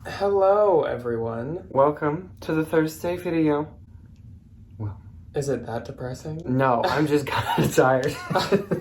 Hello, everyone. Welcome to the Thursday video. Well, Is it that depressing? no, I'm just kind of tired.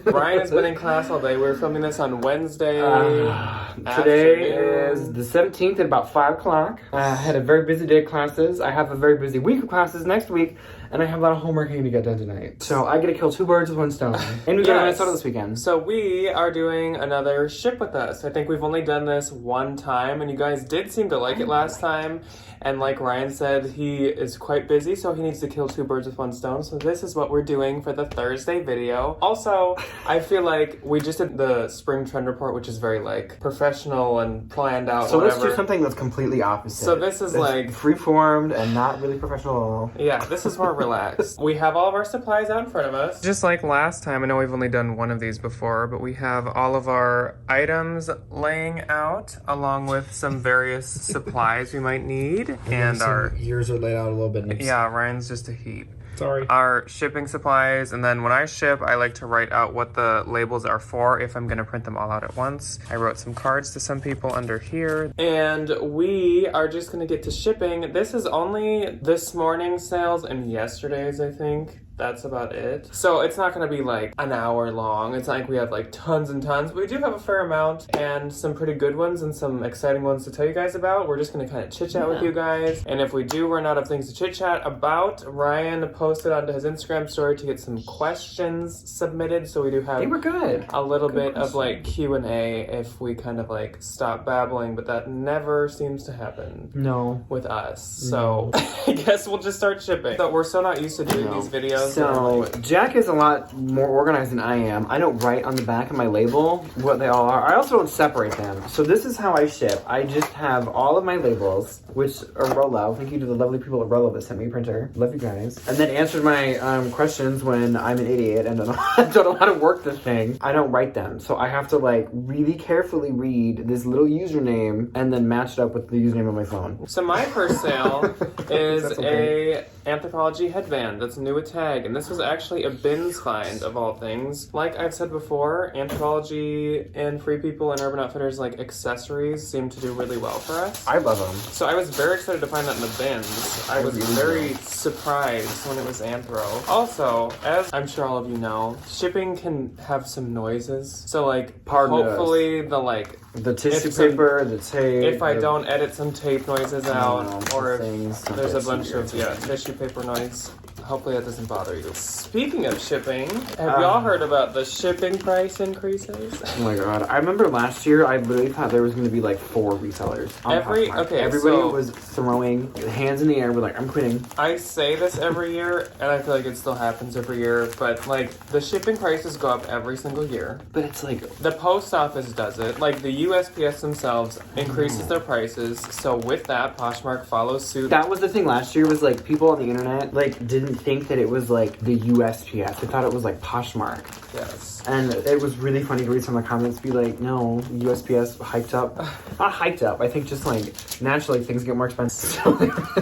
Ryan has been in class all day. We're filming this on Wednesday. Today afternoon. is the 17th at about 5 o'clock. I had a very busy day of classes. I have a very busy week of classes next week, and I have a lot of homework I need to get done tonight. So I get to kill two birds with one stone. And we go to Minnesota this weekend. So we are doing another Ship With Us. I think we've only done this one time, and you guys did seem to like it last time. And like Ryan said, he is quite busy, so he needs to kill two birds with one stone. So this is what we're doing for the Thursday video. Also, I feel like we just did the spring trend report, which is very like professional and planned out. So whatever. let's do something that's completely opposite. So this is like free-formed and not really professional at all. Yeah, this is more relaxed. We have all of our supplies out in front of us. Just like last time, I know we've only done one of these before, but we have all of our items laying out along with some various supplies we might need. And our ears are laid out a little bit. yeah, Ryan's just a heap. Sorry. Our shipping supplies, and then when I ship, I like to write out what the labels are for if I'm gonna print them all out at once. I wrote some cards to some people under here. And we are just gonna get to shipping. This is only this morning's sales and yesterday's, I think. That's about it. So it's not gonna be like an hour long. It's not like we have like tons and tons, but we do have a fair amount and some pretty good ones and some exciting ones to tell you guys about. We're just gonna kind of chit chat with you guys. And if we do run out of things to chit chat about, Ryan posted onto his Instagram story to get some questions submitted. So we do have They were good. a little bit of like Q&A if we kind of like stop babbling, but that never seems to happen. No. With us. So I guess we'll just start shipping. So we're so not used to doing these videos. So Jack is a lot more organized than I am. I don't write on the back of my label what they all are. I also don't separate them. So this is how I ship. I just have all of my labels, which are Rollo. Thank you to the lovely people at Rollo that sent me a printer. Love you guys. And then answered my questions when I'm an idiot and don't know how to work the thing. I don't write them. So I have to like really carefully read this little username and then match it up with the username on my phone. So my first sale is a Anthropologie headband that's new with tag, and this was actually a bins find of all things. Like I've said before, Anthropologie and Free People and Urban Outfitters like accessories seem to do really well for us. I love them. So I was very excited to find that in the bins. I was very surprised when it was Anthro. Also, as I'm sure all of you know, shipping can have some noises. So like, hopefully the tissue paper, the tape. if I don't edit some tape noises out, or if things, there's a bunch of tissue paper noise, hopefully that doesn't bother you. Speaking of shipping, have y'all heard about the shipping price increases? Oh my god. I remember last year, I literally thought there was going to be like 4 resellers. Everybody was throwing hands in the air with like, I'm quitting. I say this every year, and I feel like it still happens every year, but like the shipping prices go up every single year. But it's like... The post office does it. Like the USPS themselves increases their prices, so with that, Poshmark follows suit. That was the thing last year, was like people on the internet like didn't think that it was like the USPS. They thought it was like Poshmark. Yes. And it was really funny to read some of the comments be like, no, USPS hiked up. Not hiked up, I think just like naturally things get more expensive.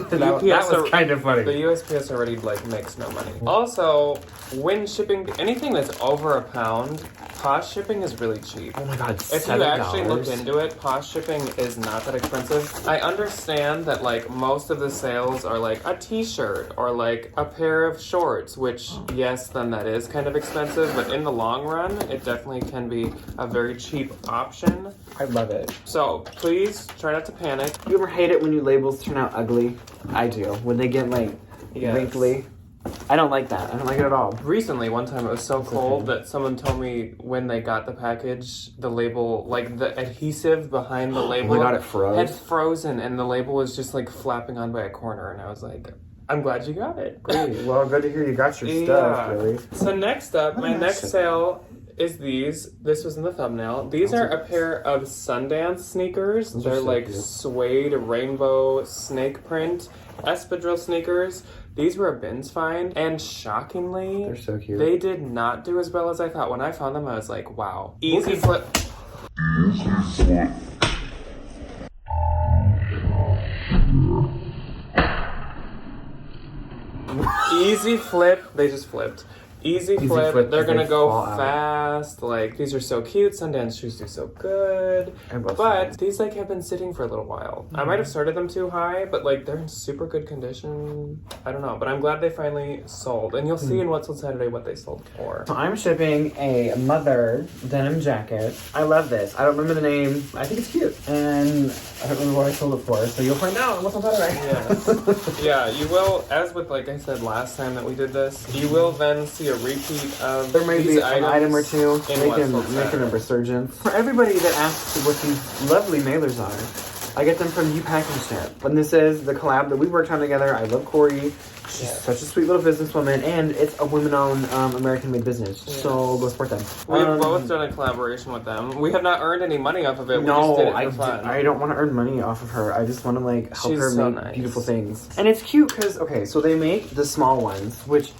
that was kind of funny. The USPS already like makes no money. Also, when shipping anything that's over £1, Posh shipping is really cheap. Oh my god, if you actually look into it, Posh shipping is not that expensive. I understand that like most of the sales are like a t-shirt or like a pair of shorts, which yes, then that is kind of expensive, but in the long run, it definitely can be a very cheap option. I love it. So please try not to panic. You ever hate it when your labels turn out ugly? I do. When they get like wrinkly. I don't like that. I don't like it at all. Recently, one time it was so cold that someone told me when they got the package, the label, like the adhesive behind the label Oh my god, it froze. had frozen and the label was just like flapping on by a corner, and I was like, I'm glad you got it. Great. Well, good to hear you got your stuff, really. So next up, my next sale is these. This was in the thumbnail. These are a pair of Sundance sneakers. They're like suede rainbow snake print espadrille sneakers. These were a bins find, and shockingly, they're so cute. They did not do as well as I thought. When I found them, I was like, wow. Easy flip. Easy flip. They just flipped. Easy Easy flip. flip, They're gonna they go fall out. fast. Like, these are so cute. Sundance shoes do so good. But these like have been sitting for a little while. I might have started them too high, but like they're in super good condition. I don't know, but I'm glad they finally sold. And you'll see in What's on Saturday what they sold for. So I'm shipping a mother denim jacket. I love this. I don't remember the name. I think it's cute. And I don't remember what I sold it for, so you'll find out on What's on Saturday. Yes. Yeah, you will, as with like I said last time that we did this, you will then see a repeat of There may these be an item or two making making a resurgence. For everybody that asks what these lovely mailers are, I get them from You Package Ship. And this is the collab that we worked on together. I love Corey. She's such a sweet little businesswoman, and it's a women-owned American-made business. Yes. So go support them. We have both done a collaboration with them. We have not earned any money off of it. No, we just did it for fun. I don't want to earn money off of her. I just want to like help She's her so make nice. beautiful things. And it's cute because okay, so they make the small ones, which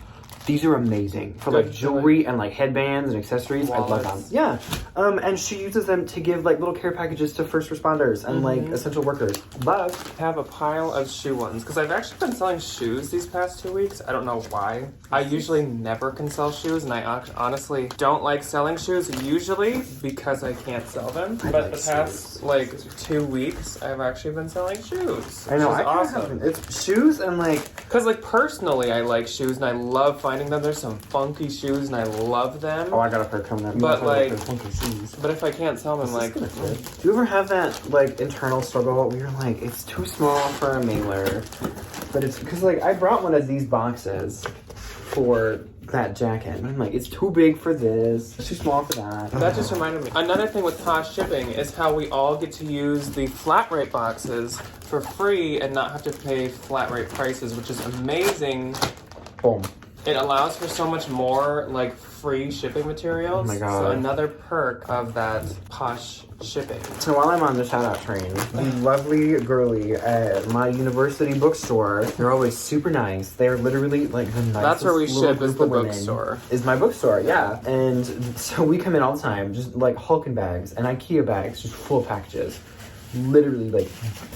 these are amazing for like jewelry and like headbands and accessories. I love them. Yeah. And she uses them to give like little care packages to first responders and like essential workers. But I have a pile of shoe ones because I've actually been selling shoes these past 2 weeks. I don't know why. I usually never can sell shoes, and I honestly don't like selling shoes usually because I can't sell them. But the past like 2 weeks, I've actually been selling shoes. I know, which is awesome. It's shoes and like because like personally, I like shoes and I love finding them. There's some funky shoes and I love them. oh, I got a pair coming up. But like, funky shoes. but if I can't sell them, like, Do you ever have that like internal struggle where you're like, it's too small for a mailer, but it's because like I brought one of these boxes for that jacket, and I'm like, it's too big for this, it's too small for that. That just reminded me. Another thing with Posh Shipping is how we all get to use the flat rate boxes for free and not have to pay flat rate prices, which is amazing. Boom. It allows for so much more like free shipping materials. Oh my God. So another perk of that Posh Shipping. So while I'm on the shout out train, the lovely girly at my university bookstore, they're always super nice. They're literally like the nicest. That's where we little ship, group is the of women. bookstore. Is my bookstore, yeah. And so we come in all the time, just like Hulking bags and IKEA bags, just full of packages. Literally like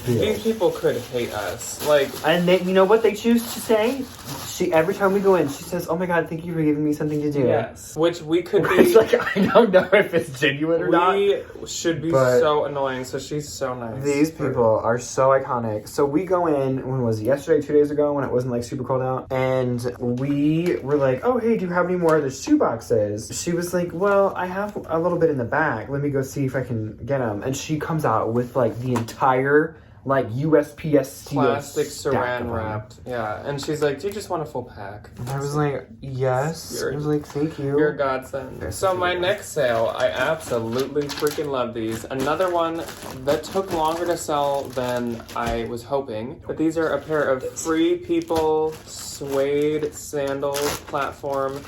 These people could hate us. Like, and they, you know what they choose to say? She every time we go in, she says, "Oh my God, thank you for giving me something to do." yes. Which we could be. It's like I don't know if it's genuine or not. We should be but so annoying, so she's so nice. These people are so iconic. So we go in, when was it, yesterday, 2 days ago, when it wasn't like super cold out, and we were like, oh hey, do you have any more of the shoe boxes? She was like, well, I have a little bit in the back, let me go see if I can get them. And she comes out with like the entire like USPS steel plastic stack saran of them. wrapped. Yeah. And she's like, do you just want a full pack? And I was like, yes. I was like, thank you. You're a godsend. So my next sale, I absolutely freaking love these. Another one that took longer to sell than I was hoping. But these are a pair of Free People suede sandal platform.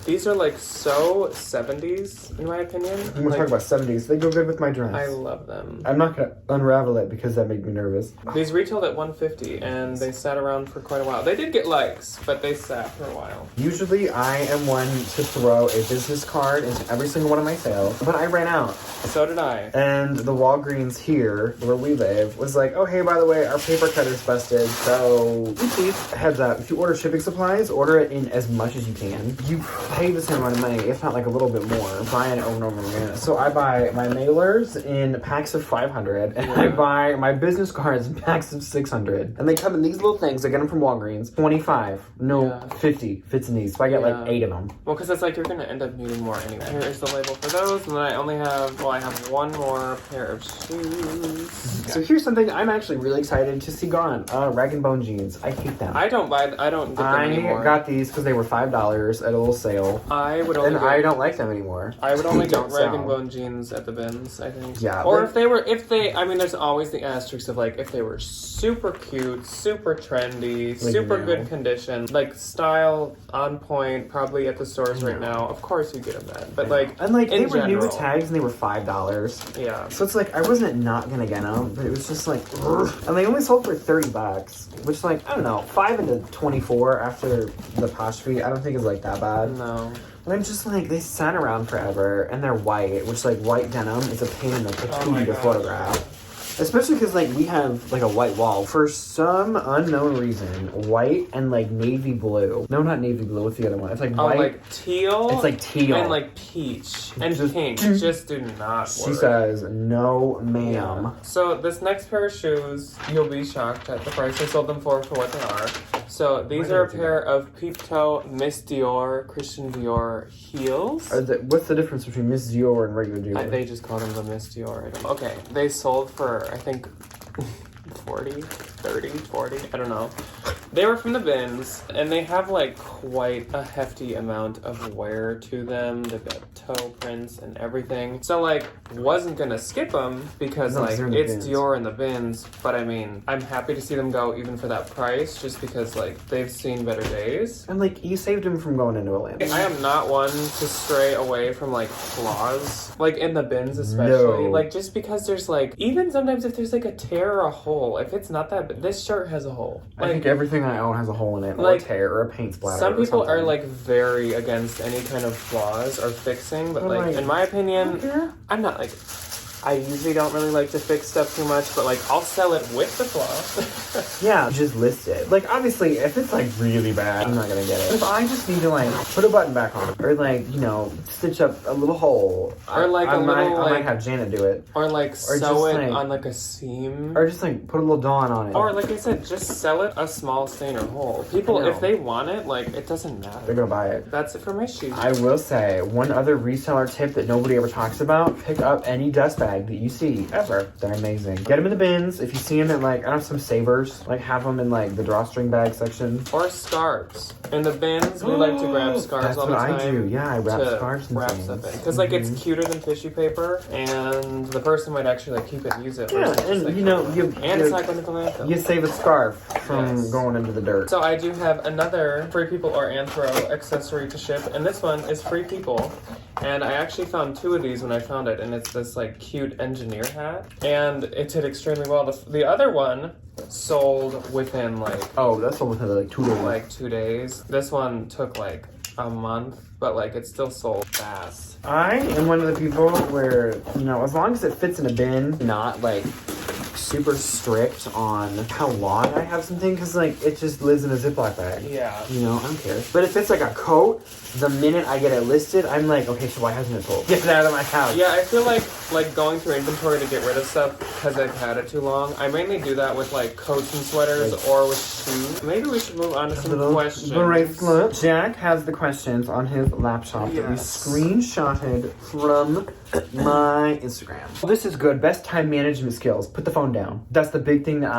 These are like so 70s, in my opinion. I'm gonna talk about 70s. They go good with my dress. I love them. I'm not gonna unravel it because that made me nervous. These retailed at $150 and they sat around for quite a while. They did get likes, but they sat for a while. Usually I am one to throw a business card into every single one of my sales, but I ran out. So did I. And the Walgreens here, where we live, was like, oh hey, by the way, our paper cutter's busted, so please, heads up, if you order shipping supplies, order it in as much as you can. You pay the same amount of money, if not like a little bit more, buying it over and over again. So I buy my mailers in packs of 500, and I buy my business cards in packs of 600. And they come in these little things, I get them from Walgreens, 25, 50 fits in these, so I get like 8 of them. Well, because it's like you're going to end up needing more anyway. Here is the label for those, and then I only have, well, I have one more pair of shoes. So here's something I'm actually really excited to see gone. Rag and Bone jeans. I hate them. I don't get them anymore. I got these because they were $5 at a little sale. I would only I don't like them anymore. I would only get Rag and sell. Bone jeans at the bins, I think. Yeah. Or if they, I mean, there's always the asterisk of like, if they were super cute, super trendy, like super now. good condition, like style on point, probably at the stores right now, of course you get them then. But like, and like, in they were new with general, tags and they were $5. Yeah. So it's like, I wasn't not gonna get them, but it was just like, ugh. And they only sold for $30, which like, I don't know, 5 into 24 after the Posh fee, I don't think is like that bad. No. And I'm just like, they sat around forever, and they're white, which like white denim is a pain in the patootie to photograph. Especially because, like, we have, like, a white wall. For some unknown reason, white and, like, navy blue. No, not navy blue. What's the other one? It's, like, white. like teal. It's, like, teal. And, like, peach. And Just- pink. Just do not She work. says, no, ma'am. Yeah. So this next pair of shoes, you'll be shocked at the price I sold them for what they are. So these are a pair of peep toe Miss Dior Christian Dior heels. What's the difference between Miss Dior and regular Dior? They just call them the Miss Dior item. Okay, they sold for, I think, 40, 30, 40, I don't know. They were from the bins, and they have like quite a hefty amount of wear to them. They've got toe prints and everything. So like, wasn't gonna skip them because like it's Dior in the bins. But I mean, I'm happy to see them go even for that price, just because like they've seen better days. And like, you saved him from going into a landing. I am not one to stray away from like flaws, like in the bins especially. No. Like just because there's like, even sometimes if there's like a tear or a hole, if it's not that, this shirt has a hole. I think everything I own has a hole in it, or like, a tear, or a paint splatter. Some people are like very against any kind of flaws or fixing, but like in my opinion, I'm not like. I usually don't really like to fix stuff too much, but like I'll sell it with the flaw. Yeah, just list it. Like obviously, if it's like really bad, I'm not gonna get it. If I just need to like put a button back on, or like stitch up a little hole, or like I might have Janet do it, or like sew it on like a seam, or just like put a little dawn on it, or like I said, just sell it a small stain or hole. People, if they want it, like it doesn't matter. They're gonna buy it. That's it for my shoes. I will say one other reseller tip that nobody ever talks about: pick up any dust bag that you see ever. They're amazing. Get them in the bins. If you see them in like, I don't know, some savers, like have them in like the drawstring bag section. Or scarves. In the bins, we like to grab scarves all the time. That's what I do. Yeah, I wrap scarves and things. Stuff in. Because like it's cuter than tissue paper, and the person might actually like keep it and use it. Yeah, and like, and it's not going to the landfill. You save a scarf from going into the dirt. So I do have another Free People or Anthro accessory to ship, and this one is Free People. And I actually found two of these when I found it, and it's this like cute engineer hat, and it did extremely well. The other one sold within like that's sold within like 2 days. Like 2 days. This one took like a month, but like it still sold fast. I am one of the people where as long as it fits in a bin, not like super strict on how long I have something, because like it just lives in a Ziploc bag. Yeah. I don't care. But if it's like a coat, the minute I get it listed, I'm like, okay, so why hasn't it sold? Get it out of my house. Yeah, I feel like going through inventory to get rid of stuff because I've had it too long. I mainly do that with like coats and sweaters or with shoes. Maybe we should move on to some questions. Bracelet. Jack has the questions on his laptop that we screenshotted from my Instagram. This is good. Best time management skills. Put the phone down. That's the big thing that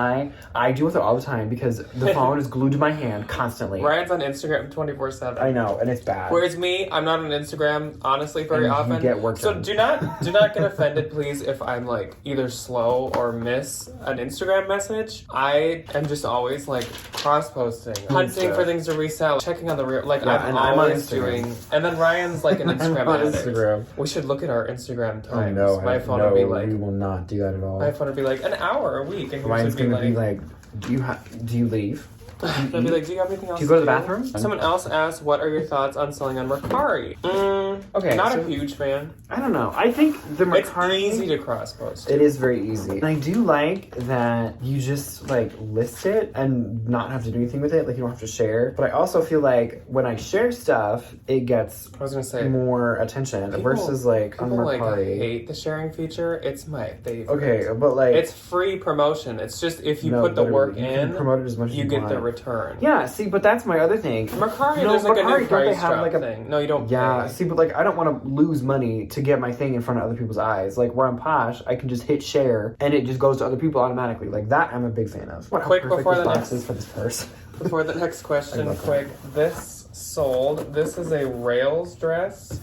I deal with it all the time because the phone is glued to my hand constantly. Ryan's on Instagram 24/7. I know, and it's bad. Whereas me, I'm not on Instagram, honestly, very often. You get work so done. do not get offended, please, if I'm like either slow or miss an Instagram message. I am just always like cross-posting, hunting for things to resell, checking on the real. Like I'm always doing. And then Ryan's like an Instagram addict. We should look at our Instagram times. Oh, no, my phone would be like. We will not do that at all. My phone would be like an hour a week, and Ryan's gonna be like, do you leave? I'd be like, do you have anything else to go to the bathroom? Someone else asked, what are your thoughts on selling on Mercari? Okay, not a huge fan. I don't know. I think the Mercari... It's easy to cross-post. It is very easy. I do like that you just, like, list it and not have to do anything with it. Like, you don't have to share. But I also feel like when I share stuff, it gets more attention versus, like, on Mercari. People, like, hate the sharing feature. It's my favorite. Okay, but, like... It's free promotion. It's just if you put the work in, promote it as much as you get the return. Yeah, see, but that's my other thing. Mercari, there's like a new price drop thing. No, you don't pay. See, but like I don't want to lose money to get my thing in front of other people's eyes. Like where I'm posh, I can just hit share and it just goes to other people automatically. Like that I'm a big fan of. Quick before the next is for this purse. Before the next question, quick. This sold. This is a Rails dress.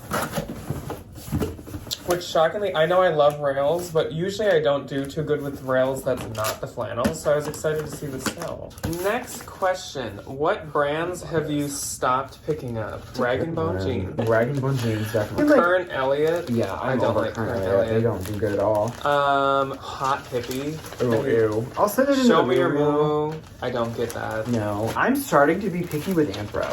Which shockingly, I know I love rails, but usually I don't do too good with rails that's not the flannel, so I was excited to see this sell. Next question. What brands have you stopped picking up? Rag & Bone Jeans. Rag & Bone Jeans, definitely. Current Elliott. Yeah, I don't like Current Elliott. They don't do good at all. Hot Hippie. Ew. I'll send it in Show Me Your Moo. I don't get that. No. I'm starting to be picky with Anthro.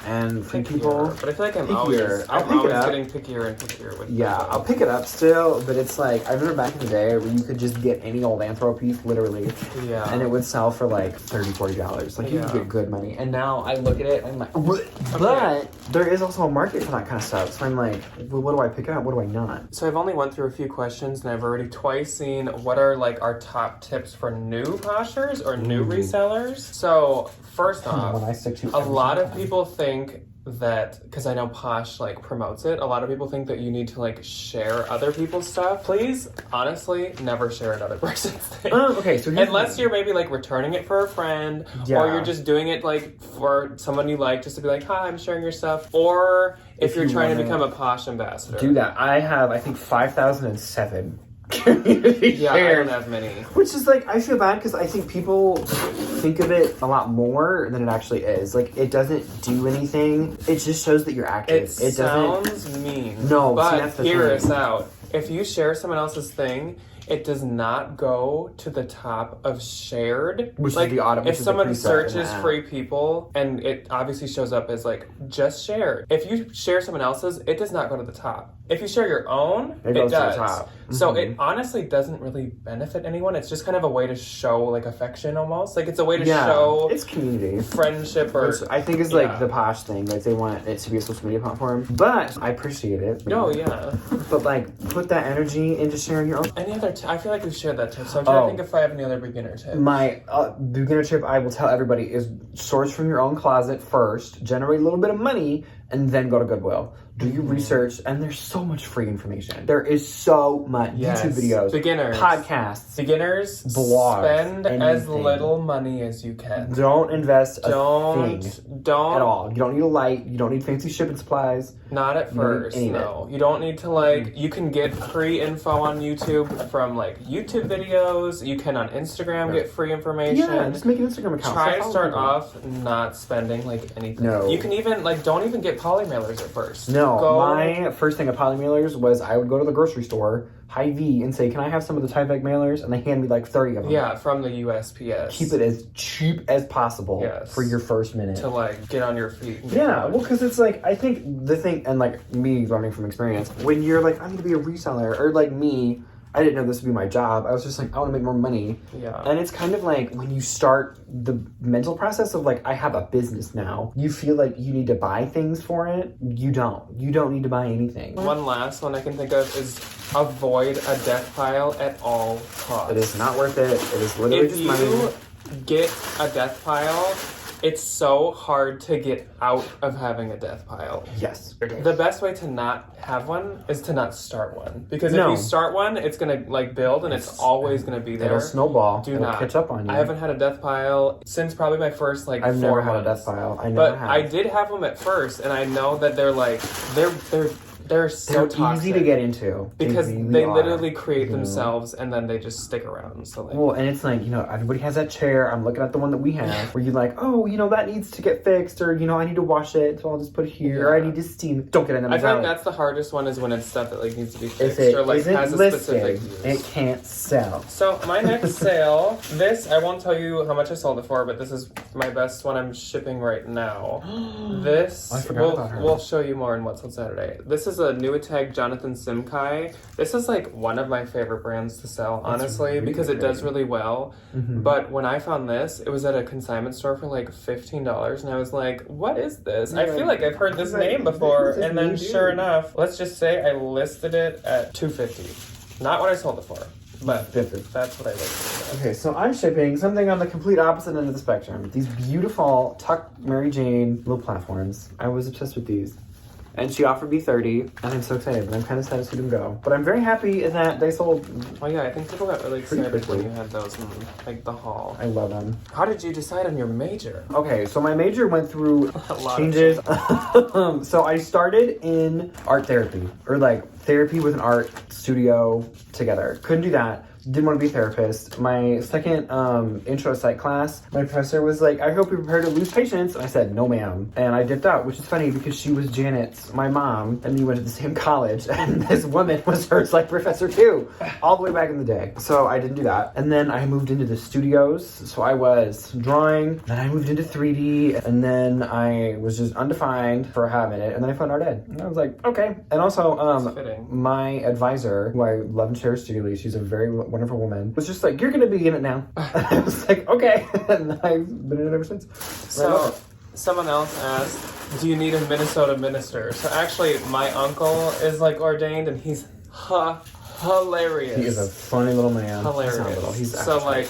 And for people, but I feel like I'm pickier. always getting pickier and pickier with yeah, I'll pick it up still, but it's like, I remember back in the day where you could just get any old Anthro piece, literally. Yeah. And it would sell for like $30, $40. Like, you could get good money. And now I look at it and I'm like, what? But there is also a market for that kind of stuff. So I'm like, well, what do I pick up? What do I not? So I've only went through a few questions, and I've already twice seen what are like our top tips for new poshers or new resellers. So first off, When I stick to a lot of people think that, because I know Posh like promotes it, a lot of people think that you need to like share other people's stuff. Please, honestly, never share another person's thing. Okay, so unless you're maybe like returning it for a friend, or you're just doing it like for someone you like, just to be like, hi, I'm sharing your stuff. Or if you're trying to become a Posh ambassador. Do that. I have, I think, 5,007 community shares. I don't have many. Which is like, I feel bad because I think people think of it a lot more than it actually is. Like, it doesn't do anything. It just shows that you're active. It sounds mean. No, but see, that's the hear thing. us out. If you share someone else's thing, it does not go to the top of shared. Which like, is the autumn. if someone searches free people, and it obviously shows up as like just shared. If you share someone else's, it does not go to the top. If you share your own, it goes does. to the top. So it honestly doesn't really benefit anyone. It's just kind of a way to show like affection almost. Like, it's a way to show it's community. Friendship, or Which I think is like the Posh thing. Like, they want it to be a social media platform. But I appreciate it. Oh yeah. But like, put that energy into sharing your own. Any other I feel like we've shared that tip, so I'm trying to think if I have any other beginner tips. My beginner tip I will tell everybody is source from your own closet first, generate a little bit of money, and then go to Goodwill. Do your research, and there's so much free information. There is so much. YouTube videos, beginners, podcasts, beginners, blogs, spend anything. as little money as you can. Don't invest don't at all. You don't need a light. You don't need fancy shipping supplies. Not at first, no. You don't need to like, you can get free info on YouTube from like YouTube videos. You can on Instagram get free information. Yeah, just make an Instagram account. Try to start off not spending like anything. No. You can even like, don't even get poly mailers at first. No, my first thing at poly mailers was I would go to the grocery store, Hy-Vee, and say, can I have some of the Tyvek mailers? And they hand me like 30 of them. Yeah, from the USPS. Keep it as cheap as possible for your first minute. To like get on your feet. Yeah, well, because it's like, I think the thing, and like me learning from experience, when you're like, I need to be a reseller, or like me, I didn't know this would be my job. I was just like, I want to make more money. Yeah. And it's kind of like when you start the mental process of like, I have a business now. You feel like you need to buy things for it. You don't. You don't need to buy anything. One last one I can think of is avoid a death pile at all costs. It is not worth it. It is literally just money. If you get a death pile, it's so hard to get out of having a death pile. Yes. The best way to not have one is to not start one. Because if you start one, it's going to like build and it's always going to be there. It'll snowball. Do It'll not catch up on you. I haven't had a death pile since probably my first like I've 4 never months. had a death pile. I never have. I did have them at first, and I know that they're like, they're so toxic. easy to get into. Because really they are. literally create themselves and then they just stick around. So like, well, and it's like, everybody has that chair. I'm looking at the one that we have where you're like, oh, that needs to get fixed, or, I need to wash it, so I'll just put it here, or I need to steam it. Don't get in the I feel like that's the hardest one, is when it's stuff that like needs to be fixed, if it or like isn't has a listed, specific use. it can't sell. So my next sale, I won't tell you how much I sold it for, but this is my best one I'm shipping right now. This, I forgot about her. We'll show you more in What's on Saturday. This is a Nuitag Jonathan Simkai. This is like one of my favorite brands to sell, honestly, really because it does really well. Mm-hmm. But when I found this, it was at a consignment store for like $15, and I was like, what is this? I feel like I've heard this name before, and then sure enough, let's just say I listed it at $250. Not what I sold it for. But that's what I like. Okay, so I'm shipping something on the complete opposite end of the spectrum. These beautiful Tuck Mary Jane little platforms. I was obsessed with these. And she offered me 30, and I'm so excited, but I'm kind of sad to see them go. But I'm very happy that they sold. Oh yeah, I think people got really excited when you had those in like the haul. I love them. How did you decide on your major? Okay, so my major went through changes. So I started in art therapy, or like therapy with an art studio together. Couldn't do that. didn't want to be a therapist. My second intro psych class, my professor was like, I hope you're prepared to lose patience. And I said, no ma'am. And I dipped out, which is funny because she was Janet's, my mom, and we went to the same college. And this woman was her psych professor too, all the way back in the day. So I didn't do that. And then I moved into the studios. So I was drawing, then I moved into 3D, and then I was just undefined for a hot minute, and then I found art ed. And I was like, okay. And also, my advisor, who I love and cherish dearly, she's a very wonderful woman, was just like, you're gonna be in it now. And I was like, okay. And I've been in it ever since. So, someone else asked, do you need a Minnesota minister? So actually, my uncle is like ordained, and he's hilarious. He is a funny little man. Hilarious. He's not little. He's so like,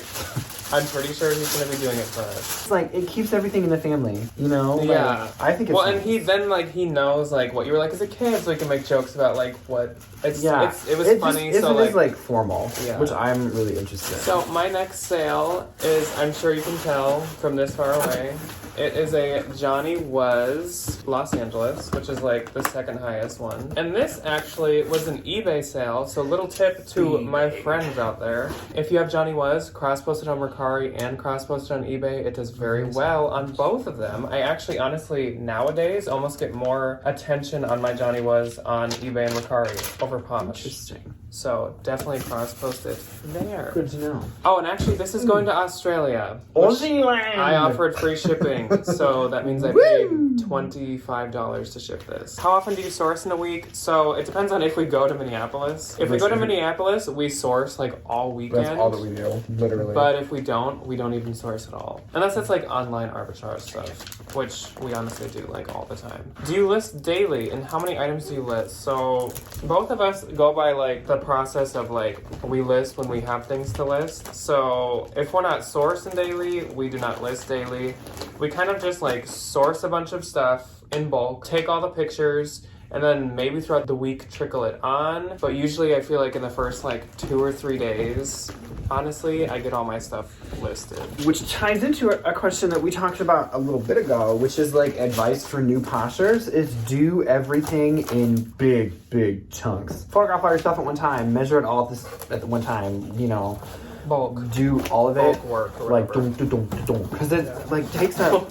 I'm pretty sure he's gonna be doing it for us. It's like, it keeps everything in the family, you know? Like, yeah. I think it's well, and he then like he knows like what you were like as a kid, so he can make jokes about like what it was funny. So it is like formal, yeah. Which I'm really interested in. So my next sale is, I'm sure you can tell from this far away, it is a Johnny Was Los Angeles, which is like the second highest one. And this actually was an eBay sale, so little tip to my friends out there. If you have Johnny Was, cross-posted on Mercari and cross-posted on eBay, it does very well on both of them. I actually, honestly, nowadays, almost get more attention on my Johnny Was on eBay and Mercari over Posh. Interesting. So definitely cross-post it there. Good to know. Oh, and actually, this is going to Australia. Aussie I offered free shipping, so that means I paid $25 to ship this. How often do you source in a week? So it depends on if we go to Minneapolis. If we go to Minneapolis, we source like all weekend. That's all that we do, literally. But if we don't even source at all. Unless it's like online arbitrage stuff, which we honestly do like all the time. Do you list daily, and how many items do you list? So both of us go by like the process of like, we list when we have things to list. So if we're not sourcing daily, we do not list daily. We kind of just like source a bunch of stuff in bulk, take all the pictures, and then maybe throughout the week trickle it on. But usually I feel like in the first like 2 or 3 days, honestly, I get all my stuff listed. Which ties into a question that we talked about a little bit ago, which is like advice for new poshers is do everything in big chunks. Photograph all your stuff at one time, measure it all at one time, you know. Bulk. Do all of it. Bulk work. Like, because it like takes up,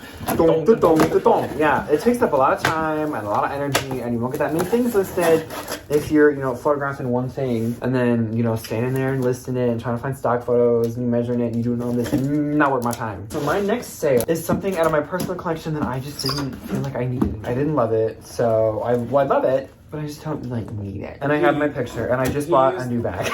yeah, it takes up a lot of time and a lot of energy, and you won't get that many things listed if you're, you know, photographing one thing and then, you know, standing there and listing it and trying to find stock photos and measuring it and you doing all this, not worth my time. So my next sale is something out of my personal collection that I just didn't feel like I needed. I didn't love it, so I love it, but I just don't like need it. And I have my picture, and I just bought a new bag.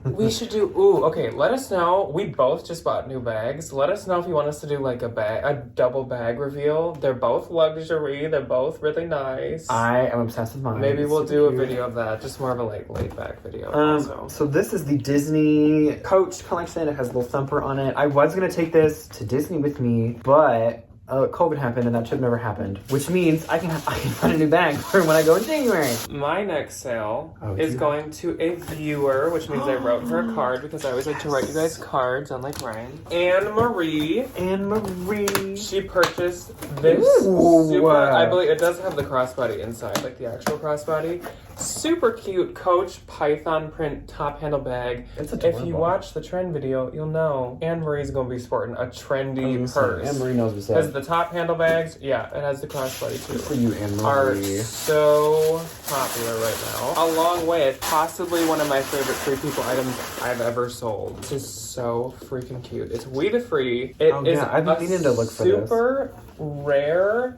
We should do, okay, let us know. We both just bought new bags. Let us know if you want us to do like a double bag reveal. They're both luxury. They're both really nice. I am obsessed with mine. Maybe we'll do a video of that. Just more of a like laid back video. Also. So this is the Disney Coach collection. It has a little thumper on it. I was gonna take this to Disney with me, but COVID happened and that trip never happened, which means I can find a new bag for when I go in January. My next sale is going to a viewer, which means I wrote her a card because I always like to write you guys cards, unlike Ryan. Anne Marie. She purchased this I believe it does have the crossbody inside, like the actual crossbody. Super cute Coach Python print top handle bag. If you watch the trend video, you'll know Anne Marie's gonna be sporting a trendy purse. Anne Marie knows what's up. Has the top handle bags, yeah, it has the crossbody too. Good for you, Anne Marie. Are so popular right now. Along with possibly one of my favorite Free People items I've ever sold. This is so freaking cute. It's We the Free. It is I've been meaning to look for this. Super rare.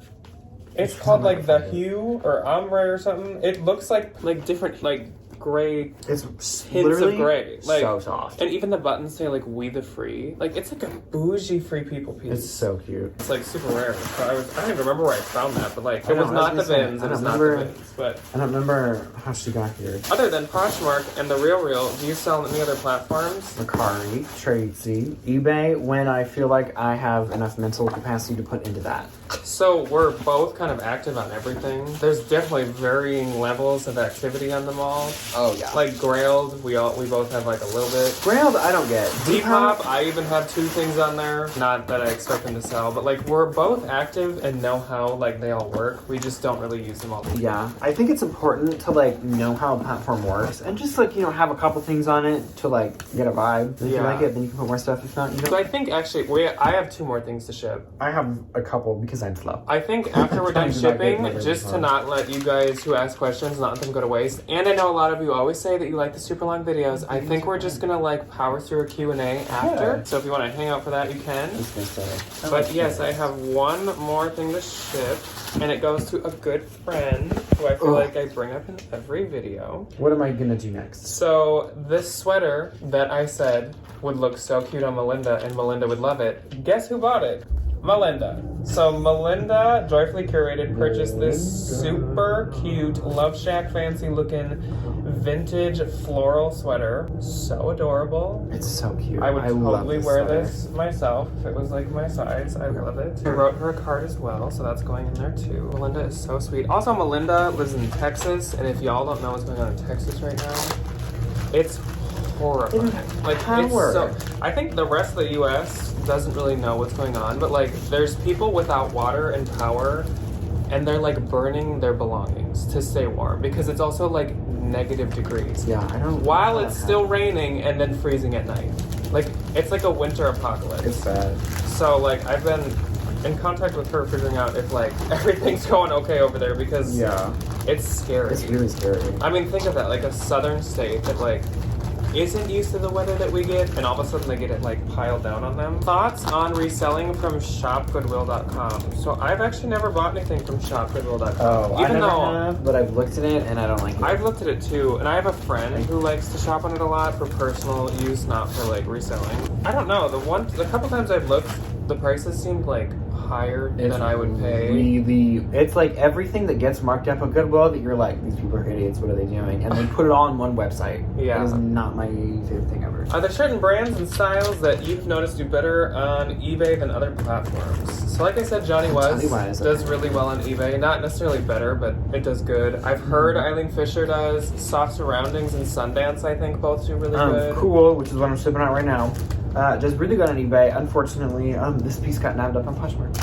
It's called like the Hue or Ombre or something. It looks like different like gray. It's hints of gray. Like, so soft. And even the buttons say like We the Free. Like it's like a bougie Free People piece. It's so cute. It's like super rare. So I don't even remember where I found that, but like it was not the bins. It was not the bins. But I don't remember how she got here. Other than Poshmark and The RealReal, do you sell on any other platforms? Mercari, Tradesy, eBay, when I feel like I have enough mental capacity to put into that. So we're both kind of active on everything. There's definitely varying levels of activity on them all. Oh yeah. Like Grailed, we both have like a little bit. Grailed, I don't get. Depop, I even have 2 things on there. Not that I expect them to sell, but like we're both active and know how like they all work. We just don't really use them all the time. Yeah, I think it's important to like know how a platform works and just like, you know, have a couple things on it to like get a vibe. If you like it, then you can put more stuff. If not, you don't. So I think actually I have 2 more things to ship. I have a couple because I'm slow. I think after we're done shipping, just to not let you guys who ask questions, not let them go to waste. And I know a lot of you always say that you like the super long videos. I think we're just gonna like power through a Q&A after. Yeah. So if you want to hang out for that, you can. I was gonna say. But yes, I have one more thing to ship, and it goes to a good friend who I feel like I bring up in every video. What am I gonna do next? So this sweater that I said would look so cute on Melinda and Melinda would love it. Guess who bought it? Melinda. So Melinda, joyfully curated, purchased this super cute Love Shack fancy looking vintage floral sweater. So adorable. It's so cute. I would totally wear sweater. this myself if it was like my size. I love it. I wrote her a card as well, so that's going in there too. Melinda is so sweet. Also, Melinda lives in Texas, and if y'all don't know what's going on in Texas right now, it's horrifying. Like it's so. I think the rest of the U.S. doesn't really know what's going on, but like there's people without water and power, and they're like burning their belongings to stay warm because it's also like negative degrees. Yeah, I don't. While it's still raining and then freezing at night. Like it's like a winter apocalypse. It's bad. So like I've been in contact with her figuring out if like everything's going okay over there because it's scary. It's really scary. I mean, think of that, like a southern state that like isn't used to the weather that we get, and all of a sudden they get it like piled down on them. Thoughts on reselling from shopgoodwill.com. So I've actually never bought anything from shopgoodwill.com. Oh, even I never though have, but I've looked at it and I don't like it. I've looked at it too, and I have a friend who likes to shop on it a lot for personal use, not for like reselling. I don't know, the couple times I've looked, the prices seemed like higher than I would pay. It's like everything that gets marked up at Goodwill that you're like, these people are idiots, what are they doing? And they put it all on one website. Yeah. It is not my favorite thing ever. Are there certain brands and styles that you've noticed do better on eBay than other platforms? So like I said, Johnny Was does really well on eBay. Not necessarily better, but it does good. I've heard Eileen Fisher does. Soft Surroundings and Sundance, I think, both do really good. Cool, which is what I'm shipping out right now. Does really good on eBay. Unfortunately, this piece got nabbed up on Poshmark.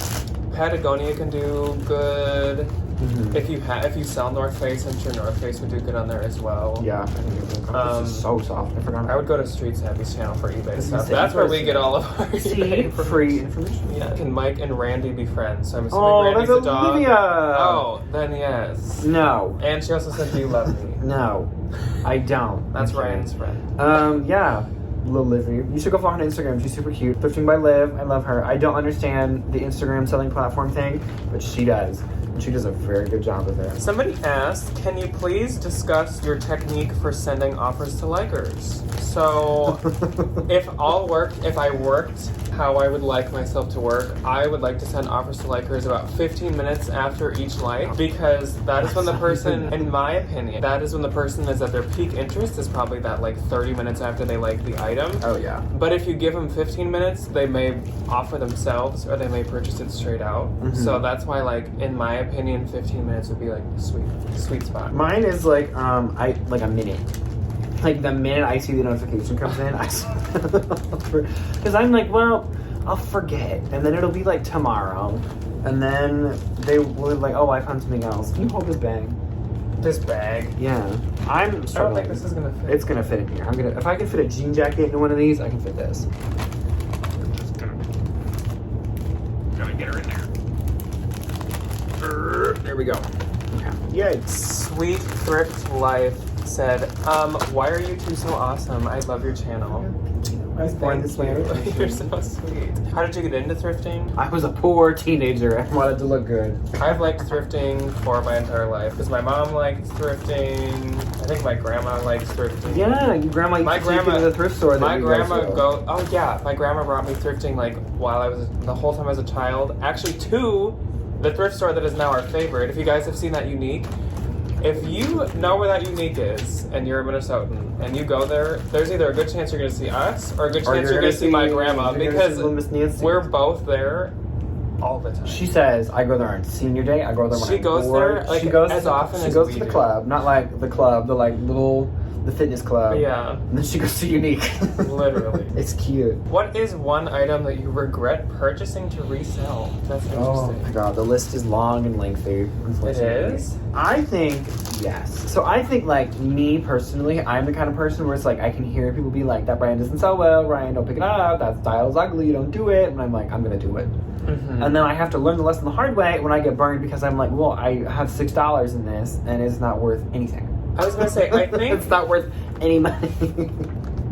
Patagonia can do good. Mm-hmm. If you sell North Face, I'm sure North Face would do good on there as well. Yeah, I think it's so soft. I forgot. I would go to Street Savvy's channel for eBay stuff. That's where we get all of our eBay free information. Yeah. Can Mike and Randy be friends? So I'm assuming Randy's a dog. Olivia. Oh, then yes. No. And she also said, "Do you love me?" No, I don't. That's Ryan's friend. Yeah. Little Livy. You should go follow her on Instagram. She's super cute. Thrifting by Liv. I love her. I don't understand the Instagram selling platform thing, but she does. And she does a very good job with it. Somebody asked, can you please discuss your technique for sending offers to likers? So, if I worked how I would like myself to work, I would like to send offers to likers about 15 minutes after each like, because that is when the person, in my opinion, that is when the person is at their peak interest, is probably that like 30 minutes after they like the item. Oh yeah. But if you give them 15 minutes, they may offer themselves or they may purchase it straight out. Mm-hmm. So that's why, like, in my opinion, 15 minutes would be like the sweet spot. Mine is like like a minute. Like the minute I see the notification comes in, because I'm like, well, I'll forget, and then it'll be like tomorrow, and then they will be like, oh, I found something else. Can you hold this bag? This bag? Yeah. I don't think this is gonna fit. It's gonna fit in here. If I can fit a jean jacket into one of these, I can fit this. Gonna get her in there. There we go. Okay. Yikes. Sweet Thrift Life said, why are you two so awesome? I love your channel. I was born this way. You're so sweet. How did you get into thrifting? I was a poor teenager and wanted to look good. I've liked thrifting for my entire life because my mom liked thrifting. I think my grandma likes thrifting. Yeah, your grandma used to take you to the thrift store. My grandma oh yeah, my grandma brought me thrifting like the whole time I was a child. Actually, to the thrift store that is now our favorite. If you guys have seen that Unique. If you know where that Unique is, and you're a Minnesotan, and you go there, there's either a good chance you're going to see us, or a good chance you're going to see my grandma, because we're both there all the time. She says, I go there on senior day. I go there when She I'm goes bored. there, like, she goes as often she as goes we to the do. club. Not like the club, the fitness club. Yeah. And then she goes to Unique. Literally. It's cute. What is one item that you regret purchasing to resell? That's Oh interesting. my god, the list is long and lengthy, It unfortunately. is? I think, yes. So I think, like, me personally, I'm the kind of person where it's like, I can hear people be like, that brand doesn't sell well, Ryan, don't pick it up, that style's ugly, don't do it. And I'm like, I'm gonna do it. Mm-hmm. And then I have to learn the lesson the hard way when I get burned because I'm like, well, I have $6 in this and it's not worth anything. I was gonna say, I think it's not worth any money.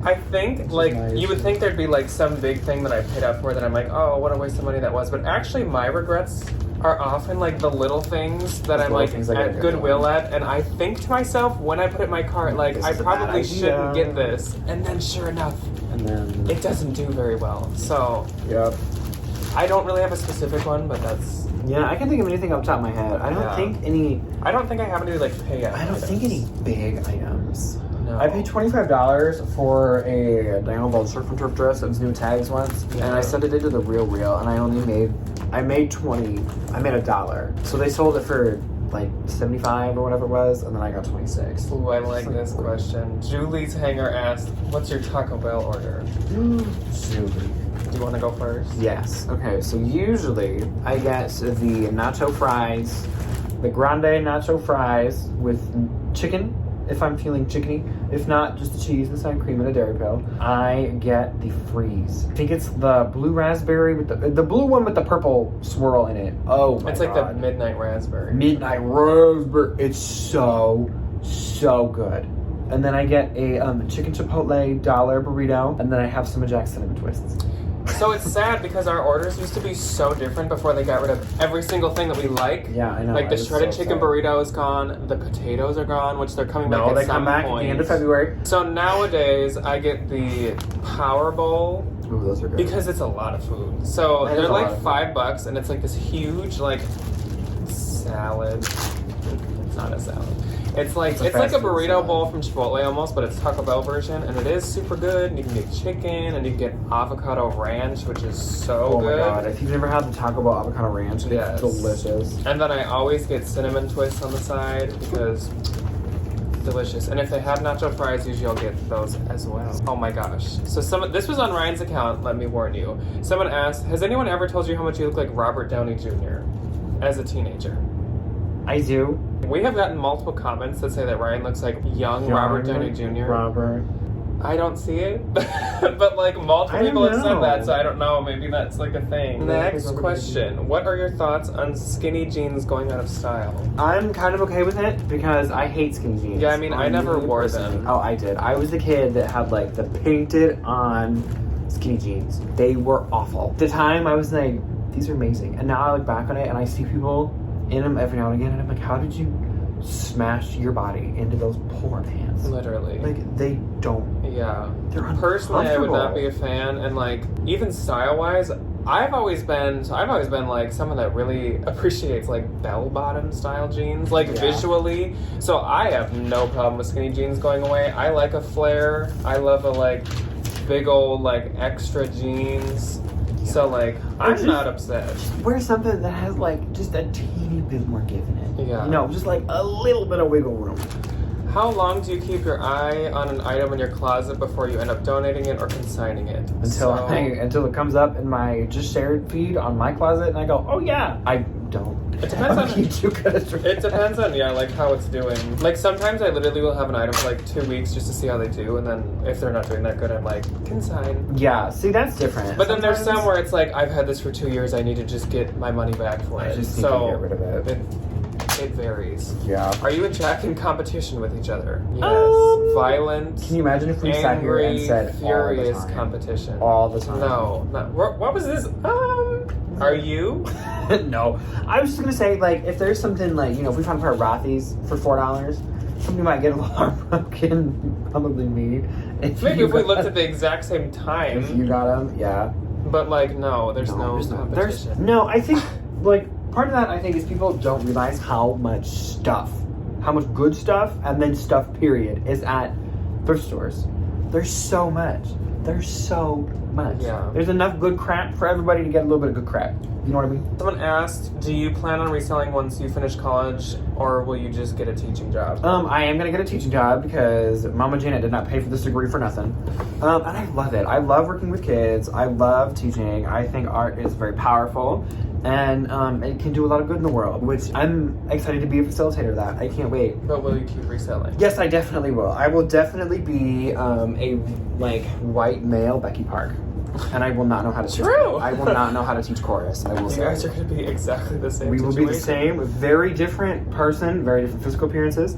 I think, like, nice. you would think there'd be, like, some big thing that I paid up for that I'm like, oh, what a waste of money that was. But actually, my regrets are often, like, the little things that I'm, like, at Goodwill at. And I think to myself, when I put it in my cart, like, This I is a bad probably idea. shouldn't get this. And then, sure enough, And then, it doesn't do very well. So, yep. I don't really have a specific one, but that's... Yeah, I can't think of anything off the top of my head. I don't Yeah. think any. I don't think I have any, like, payout I don't items. think any big items. No. I paid $25 for a Diana Ball surf and turf dress. It was new tags once, Yeah. and I sent it into the Real, and I made $1. So they sold it for like 75 or whatever it was, and then I got 26. Ooh, I like this question. Julie's Hanger asked, what's your Taco Bell order? Julie. Do you want to go first? Yes. Okay, so usually I get the nacho fries, the grande nacho fries with chicken, if I'm feeling chickeny. If not, just the cheese and some cream and a dairy pill. I get the freeze. I think it's the blue raspberry with the blue one with the purple swirl in it. Oh my It's like god. the midnight raspberry. Midnight raspberry. It's so good. And then I get a chicken chipotle dollar burrito, and then I have some Jack cinnamon twists. So it's sad because our orders used to be so different before they got rid of every single thing that we like. Yeah, I know. Like the I was shredded so chicken sad. burrito is gone, the potatoes are gone, which they're coming back No, at they some come back point. at the end of February. So nowadays I get the Power Bowl Ooh, those are good. because it's a lot of food. So That is they're a lot like of food. $5 and it's like this huge like salad. It's not a salad. It's like It's a it's like a fast food burrito salad. bowl from Chipotle almost, but it's Taco Bell version, and it is super good. And you can get chicken, and you can get avocado ranch, which is so Oh good. my god, if you've never had the Taco Bell avocado ranch, Yes. it's delicious. And then I always get cinnamon twists on the side because delicious. And if they have nacho fries, usually I'll get those as well. Oh my gosh. So this was on Ryan's account, let me warn you. Someone asked, has anyone ever told you how much you look like Robert Downey Jr. as a teenager? I do. We have gotten multiple comments that say that Ryan looks like young Robert Downey Jr. Robert. I don't see it, but like multiple I people don't have said know. that, so I don't know. Maybe that's like a thing. Next Robert question: what are your thoughts on skinny jeans going out of style? I'm kind of okay with it because I hate skinny jeans. Yeah, I mean, I I'm never really wore person. them. Oh, I did. I was the kid that had like the painted on skinny jeans. They were awful. At the time, I was like, these are amazing. And now I look back on it and I see people in them every now and again, and I'm like, how did you smash your body into those poor pants? Literally. Like, they don't. Yeah. They're Personally, I would not be uncomfortable. a fan, and like even style-wise, I've always been like someone that really appreciates like bell-bottom style jeans, like Yeah. visually. So I have no problem with skinny jeans going away. I like a flare. I love a like big old like extra jeans. So like I'm just- not upset. Wear something that has like just a teeny bit more give in it. Yeah. You know, just like a little bit of wiggle room. How long do you keep your eye on an item in your closet before you end up donating it or consigning it? Until it comes up in my just shared feed on my closet and I go, oh yeah. I don't. It depends on- keep too good at It depends on, yeah, like how it's doing. Like sometimes I literally will have an item for like 2 weeks just to see how they do, and then if they're not doing that good, I'm like, consign. Yeah, see, that's different. But then there's some Sometimes where it's like, I've had this for 2 years, I need to just get my money back for I it. just need to So get rid of it. it varies. Yeah. Are you and Jack in competition with each other? Yes. Violent, Can you imagine if we sat here and angry, said furious all the time? competition. All the time. No, not, what was this? Are you? No. I was just gonna say, like, if there's something like, you know, if we found a pair of Rothy's for $4, somebody might get a little heartbroken. Probably me. Maybe if we looked at the exact same time. If you got them, yeah. But like, no, there's no there's competition. no, I think, like, part of that, I think, is people don't realize how much good stuff, and then stuff, period, is at thrift stores. There's so much. There's so much. Yeah. There's enough good crap for everybody to get a little bit of good crap. You know what I mean? Someone asked, do you plan on reselling once you finish college, or will you just get a teaching job? I am gonna get a teaching job because Mama Janet did not pay for this degree for nothing. And I love it. I love working with kids. I love teaching. I think art is very powerful, and it can do a lot of good in the world, which I'm excited to be a facilitator of that. I can't wait. But will you keep reselling? Yes, I definitely will. I will definitely be a like white male Becky Park. And I will not know how to teach. True. I will not know how to teach chorus. I will You say. guys are going to be exactly the same. We will be the situation. same. Very different person, very different physical appearances.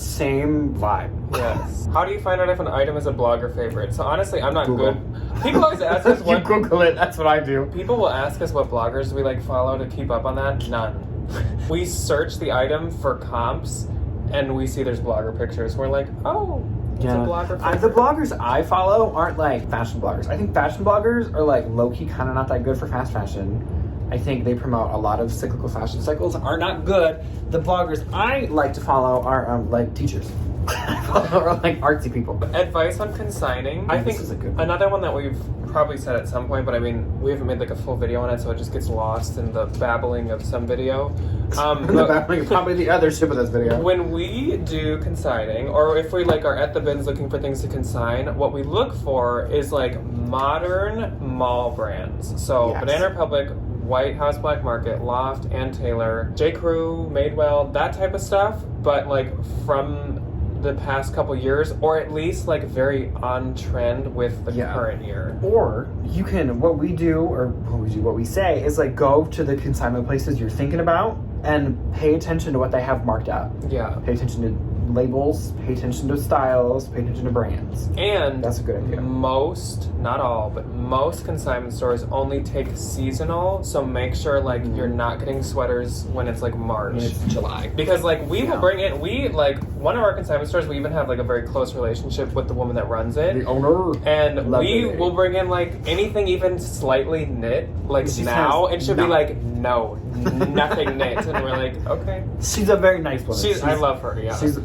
Same vibe. Yes. How do you find out if an item is a blogger favorite? So honestly, I'm not Google. good. People always ask us You what. Google it. That's what I do. People will ask us what bloggers we like follow to keep up on that. None. We search the item for comps, and we see there's blogger pictures. We're like, oh. It's a blogger favorite. The bloggers I follow aren't like fashion bloggers. I think fashion bloggers are like low-key kind of not that good for fast fashion. I think they promote a lot of cyclical fashion cycles, are not good. The bloggers I like to follow are like teachers. Or like artsy people. Advice on consigning. I think this is a good one. another one that we've probably said at some point, but I mean, we haven't made like a full video on it, so it just gets lost in the babbling of some video. Probably the other ship of this video. When we do consigning, or if we like are at the bins looking for things to consign, what we look for is like modern mall brands. So Yes. Banana Republic, White House Black Market, Loft, and Taylor, J. Crew, Madewell, that type of stuff, but like from the past couple years, or at least like very on trend with the current year. Or you can, what we say is like go to the consignment places you're thinking about and pay attention to what they have marked up. Yeah. Pay attention to labels, pay attention to styles, pay attention to brands. And That's a good idea. most, not all, but most consignment stores only take seasonal, so make sure like you're not getting sweaters when it's like March. When it's July. Because like we will bring in, one of our consignment stores, we even have like a very close relationship with the woman that runs it. The owner. And Lovely we lady. will bring in like anything even slightly knit, like She now, says and she'll no. be like, no, nothing knit. And we're like, okay. She's a very nice woman. I love her, yeah. She's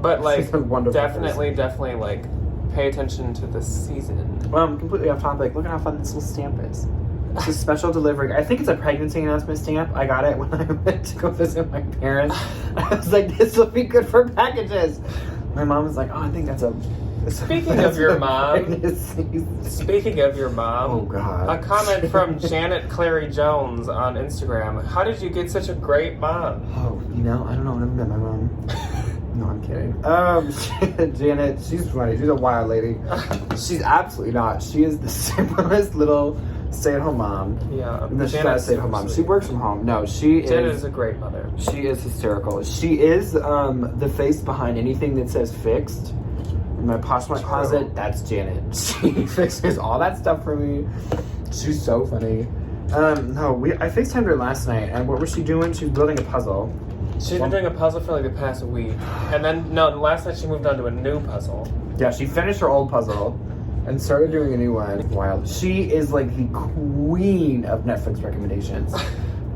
But like, a wonderful definitely like, pay attention to the season. Well, I'm completely off topic. Look at how fun this little stamp is. It's a special delivery. I think it's a pregnancy announcement stamp. I got it when I went to go visit my parents. I was like, this will be good for packages. My mom was like, oh, I think that's a... Speaking of your mom, Oh, God. a comment from Janet Clary Jones on Instagram. How did you get such a great mom? Oh, I don't know. I've never met my mom. No, I'm kidding. Janet, she's funny. She's a wild lady. She's absolutely not. She is the simplest little stay-at-home mom. Yeah. No, she's not a stay-at-home mom. She works from home. No, Janet is a great mother. She is hysterical. She is the face behind anything that says fixed. In my Poshmark closet, that's Janet. She fixes all that stuff for me. She's so funny. I FaceTimed her last night, and what was she doing? She was building a puzzle. She's been doing a puzzle for like the past week. And then, last night she moved on to a new puzzle. Yeah, she finished her old puzzle and started doing a new one. Wild. She is like the queen of Netflix recommendations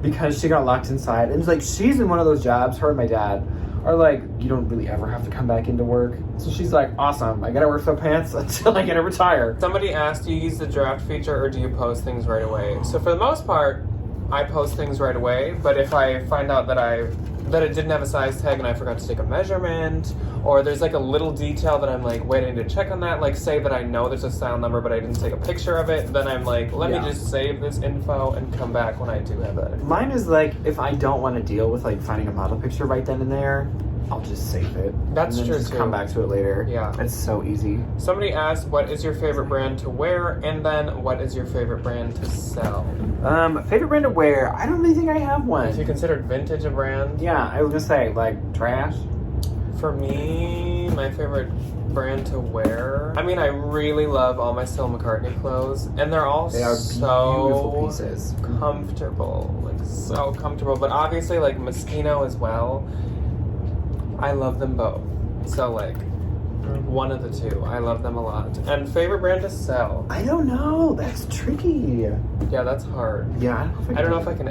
because she got locked inside. And it's like, she's in one of those jobs, her and my dad are like, you don't really ever have to come back into work. So she's like, awesome, I gotta wear sweatpants until I get to retire. Somebody asked, do you use the draft feature or do you post things right away? So for the most part, I post things right away, but if I find out that it didn't have a size tag and I forgot to take a measurement, or there's like a little detail that I'm like waiting to check on that, like say that I know there's a style number but I didn't take a picture of it, then I'm like, let me just save this info and come back when I do have it. Mine is like, if I don't want to deal with like finding a model picture right then and there, I'll just save it. That's and then true just too. come back to it later. Yeah. It's so easy. Somebody asked, what is your favorite brand to wear? And then, what is your favorite brand to sell? Favorite brand to wear? I don't really think I have one. If you considered vintage a brand? Yeah, I was gonna say, like, trash. For me, my favorite brand to wear, I mean, I really love all my Stella McCartney clothes, and they're all Beautiful so pieces. comfortable, like so comfortable, but obviously like Moschino as well. I love them both. So like, one of the two. I love them a lot. And favorite brand to sell? I don't know. That's tricky. Yeah, that's hard. Yeah, I don't know if I can.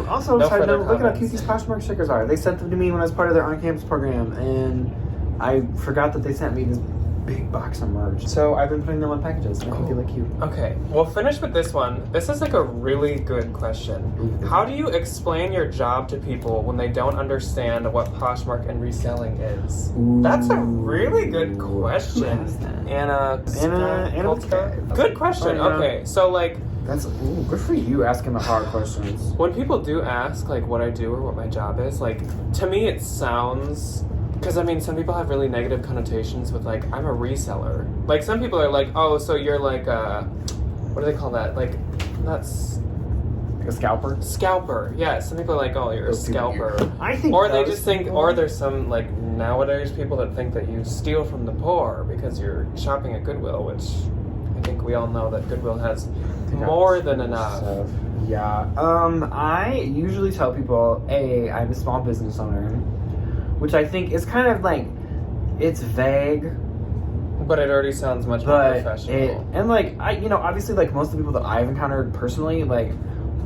Also, No side further note, look at how cute comments. these Poshmark stickers are. They sent them to me when I was part of their on-campus program, and I forgot that they sent me this big box of merch. So I've been putting them on packages, and I think they look cute. Okay, we'll finish with this one. This is like a really good question. Ooh. How do you explain your job to people when they don't understand what Poshmark and reselling is? Ooh. That's a really good question. Who asked that? Anna Anna. Good question. Oh, yeah. Okay, so like That's good for you asking the hard questions. when people do ask like what I do or what my job is, like to me it sounds, because I mean some people have really negative connotations with like I'm a reseller. Like some people are like, oh, so you're like what do they call that? Like that's Like a scalper? scalper. Yeah, some people are like, oh, you're a Those people- scalper. I think Or they those just think, people- or there's some like nowadays people that think that you steal from the poor because you're shopping at Goodwill, which I think we all know that Goodwill has more than enough. So, yeah. I usually tell people, I'm a small business owner, which I think is kind of like, it's vague, But it already sounds much more but professional. and like obviously like most of the people that I've encountered personally, like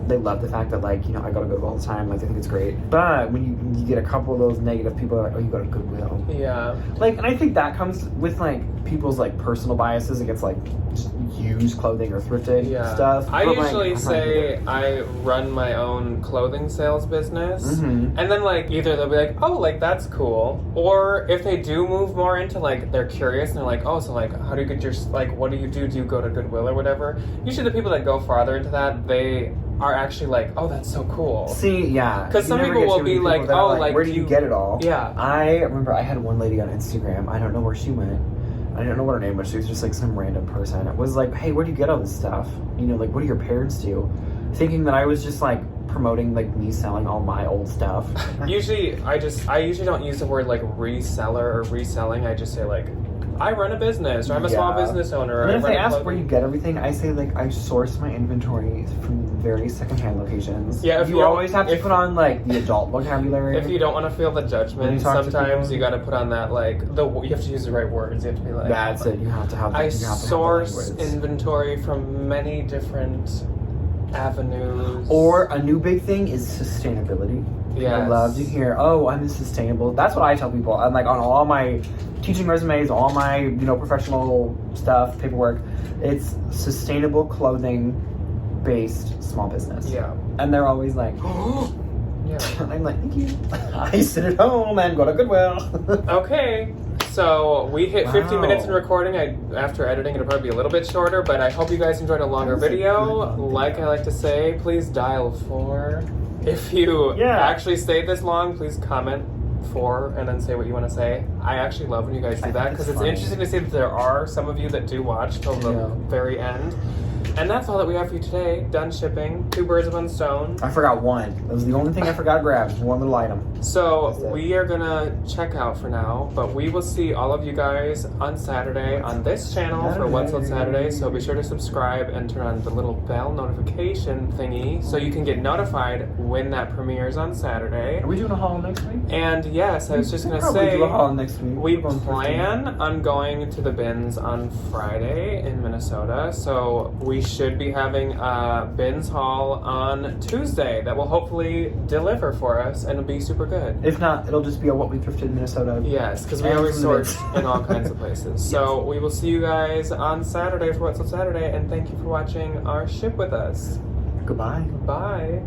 they love the fact that like I go to Goodwill all the time, like they think it's great. But when you get a couple of those negative people like, oh, you go to Goodwill, Yeah. like, and I think that comes with like people's like personal biases against like just used clothing or thrifted stuff. I But, like, usually I'm not say here. I run my own clothing sales business. Mhm. And then like either they'll be like, oh, like that's cool. Or if they do move more into like they're curious and they're like, oh, so like how do you get your, like what do you do? Do you go to Goodwill or whatever? Usually the people that go farther into that, they are actually like, oh, that's so cool. See, yeah. 'Cause You some never people get will too many be people like, that are oh, like, where do you get it all? Yeah. I remember I had one lady on Instagram. I don't know where she went. I don't know what her name was. She was just like some random person. It was like, hey, where do you get all this stuff? Like what do your parents do? Thinking that I was just like promoting like me selling all my old stuff. Usually I usually don't use the word like reseller or reselling. I just say like I run a business or I'm a small Yeah. business owner. And or if I they run a ask where clothing- you get everything, I say like I source my inventory from very secondhand locations. Yeah, if you you don't- always have to if- put on like the adult vocabulary. If you don't want to feel the When judgment, you talk to sometimes people- you got to put on that like you have to use the right words. You have to be like, That's it. You have to have. I you have to have the source language. inventory from many different avenues. Or a new big thing is sustainability. Yes. I love to hear, oh, I'm sustainable. That's what I tell people. I'm like on all my teaching resumes, all my professional stuff, paperwork. It's sustainable clothing based small business. Yeah. And they're always like, oh. Yeah. And I'm like, thank you. I sit at home and go to Goodwill. Okay. So we hit 50 Wow. minutes in recording. After editing, it'll probably be a little bit shorter, but I hope you guys enjoyed a longer That was a video. good one. Like I like to say, please dial 4. If you actually stayed this long, please comment 4 and then say what you want to say. I actually love when you guys do I that think because it's it's funny. interesting to see that there are some of you that do watch till the Yeah. very end. And that's all that we have for you today. Done shipping. 2 birds of one stone. I forgot one. That was the only thing I forgot to grab. One little item. So That's it. we are gonna check out for now, but we will see all of you guys on Saturday on this channel for What's on Saturday. So be sure to subscribe and turn on the little bell notification thingy so you can get notified when that premieres on Saturday. Are we doing a haul next week? And yes, I was just gonna Probably say do a haul next week. we We're going plan on going to the bins on Friday in Minnesota, so we should be having a bins haul on Tuesday that will hopefully deliver for us and it'll be super good. If not, it'll just be a what we thrifted in Minnesota. Yes, because we And always from sort the bins. in all kinds of places. So we will see you guys on Saturday for What's on Saturday, and thank you for watching our ship with us. Goodbye. Bye.